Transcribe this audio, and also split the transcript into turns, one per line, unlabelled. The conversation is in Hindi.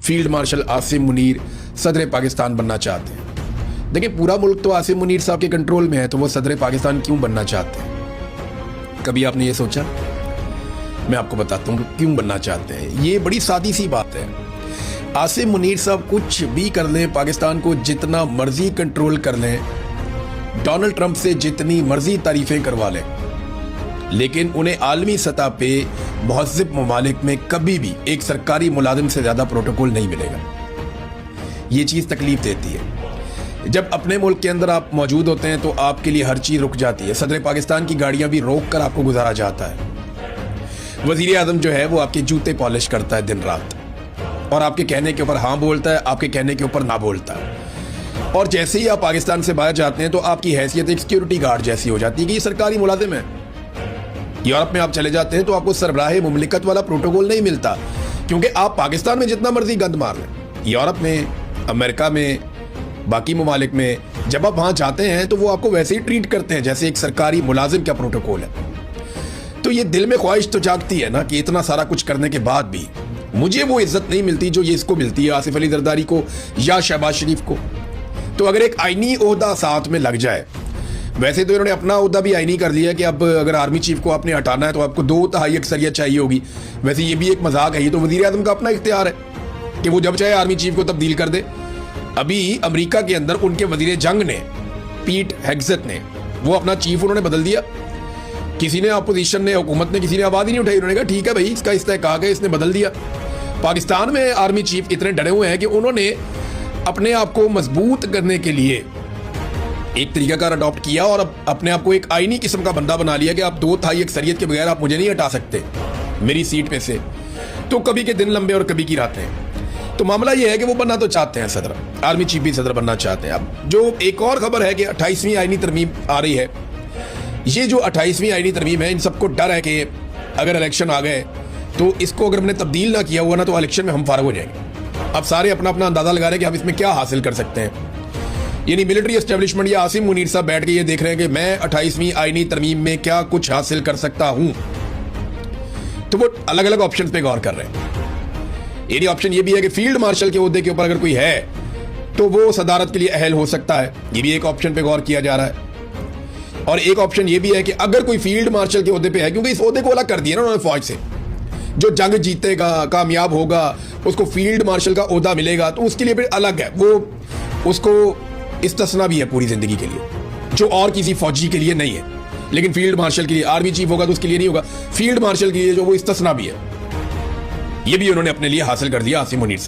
फील्ड मार्शल आसिम मुनीर सदर पाकिस्तान बनना चाहते हैं। देखिए, पूरा मुल्क तो आसिम मुनीर साहब के कंट्रोल में है, तो वो सदर पाकिस्तान क्यों बनना चाहते हैं? कभी आपने ये सोचा? मैं आपको बताता हूँ क्यों बनना चाहते हैं। ये बड़ी सादी सी बात है। आसिम मुनीर साहब कुछ भी कर लें, पाकिस्तान को जितना मर्जी कंट्रोल कर लें, डोनाल्ड ट्रंप से जितनी मर्जी तारीफें करवा लें, लेकिन उन्हें आलमी सतह पे महज़िब ममालिक में कभी भी एक सरकारी मुलाजिम से ज़्यादा प्रोटोकॉल नहीं मिलेगा। ये चीज़ तकलीफ देती है। जब अपने मुल्क के अंदर आप मौजूद होते हैं तो आपके लिए हर चीज़ रुक जाती है। सदर पाकिस्तान की गाड़ियाँ भी रोक कर आपको गुजारा जाता है। वज़ीर आज़म जो है वो आपके जूते पॉलिश करता है दिन रात, और आपके कहने के ऊपर हाँ बोलता है, आपके कहने के ऊपर ना बोलता है। और जैसे ही आप पाकिस्तान से बाहर जाते हैं तो आपकी हैसियत एक सिक्योरिटी गार्ड जैसी हो जाती है कि ये सरकारी मुलाजिम है। यूरोप में आप चले जाते हैं तो आपको सरबराह मुमलिकत वाला प्रोटोकॉल नहीं मिलता, क्योंकि आप पाकिस्तान में जितना मर्जी गंद मार लें, यूरोप में, अमेरिका में, बाकी ममालिक में जब आप वहाँ जाते हैं तो वो आपको वैसे ही ट्रीट करते हैं जैसे एक सरकारी मुलाजिम का प्रोटोकॉल है। तो ये दिल में ख्वाहिश तो जागती है ना कि इतना सारा कुछ करने के बाद भी मुझे वो इज्जत नहीं मिलती जो ये इसको मिलती है, आसिफ अली जरदारी को या शहबाज शरीफ को। तो अगर एक आईनी ओहदा साथ में लग जाए, वैसे तो इन्होंने अपना ओहदा भी आईनी कर लिया कि अब अगर आर्मी चीफ को आपने हटाना है तो आपको 2/3 अक्सरियत चाहिए होगी। वैसे ये भी एक मजाक है, ये तो वजीर आजम का अपना इख्तियार है कि वो जब चाहे आर्मी चीफ को तब्दील कर दे। अभी अमेरिका के अंदर उनके वजीर जंग ने, पीट हेग्सेथ ने, वो अपना चीफ उन्होंने बदल दिया। किसी ने, अपोजिशन ने, हुकूमत ने, किसी ने आवाज ही नहीं उठाई। उन्होंने कहा ठीक है भाई, इसका इस्तेहकाक है, इसने बदल दिया। पाकिस्तान में आर्मी चीफ इतने डरे हुए हैं कि उन्होंने अपने आप को मजबूत करने के लिए एक तरीकाकार अडॉप्ट किया और अब अपने आप को एक आईनी किस्म का बंदा बना लिया कि आप 2/3 अक्सरियत के बगैर आप मुझे नहीं हटा सकते मेरी सीट पे से। तो कभी के दिन लंबे और कभी की रातें। तो मामला यह है कि वो बनना तो चाहते हैं सदर, आर्मी चीफ भी सदर बनना चाहते हैं। अब जो एक और खबर है कि 28वीं आईनी तरमीम आ रही है। ये जो 28वीं आईनी तरमीम है, इन सबको डर है कि अगर इलेक्शन आ गए तो इसको अगर हमने तब्दील ना किया हुआ ना तो इलेक्शन में हम फारग हो जाएंगे। अब सारे अपना अपना अंदाजा लगा रहे हैं कि हम इसमें क्या हासिल कर सकते हैं। यानी मिलिट्री एस्टेब्लिशमेंट या आसिम मुनीर साहब बैठ के ये देख रहे हैं कि मैं 28वीं आईनी तरमीम में क्या कुछ हासिल कर सकता हूं। तो वो अलग अलग ऑप्शन पे गौर कर रहे हैं। यानी ऑप्शन ये भी है कि फील्ड मार्शल के ओहदे के ऊपर अगर कोई है तो वो सदारत के लिए अहल हो सकता है। ये भी एक ऑप्शन पे गौर किया जा रहा है। और एक ऑप्शन ये भी है कि अगर कोई फील्ड मार्शल के ओहदे पे है, क्योंकि इस ओहदे को अलग कर दिया ना उन्होंने फौज से, जो जंग जीतेगा, कामयाब होगा, उसको फील्ड मार्शल का ओहदा मिलेगा, तो उसके लिए फिर अलग है, वो उसको इस्तिस्ना भी है पूरी जिंदगी के लिए, जो और किसी फौजी के लिए नहीं है। लेकिन फील्ड मार्शल के लिए, आर्मी चीफ होगा तो उसके लिए नहीं होगा, फील्ड मार्शल के लिए जो वो इस्तिस्ना भी है। ये भी उन्होंने अपने लिए हासिल कर दिया आसिम मुनीर से।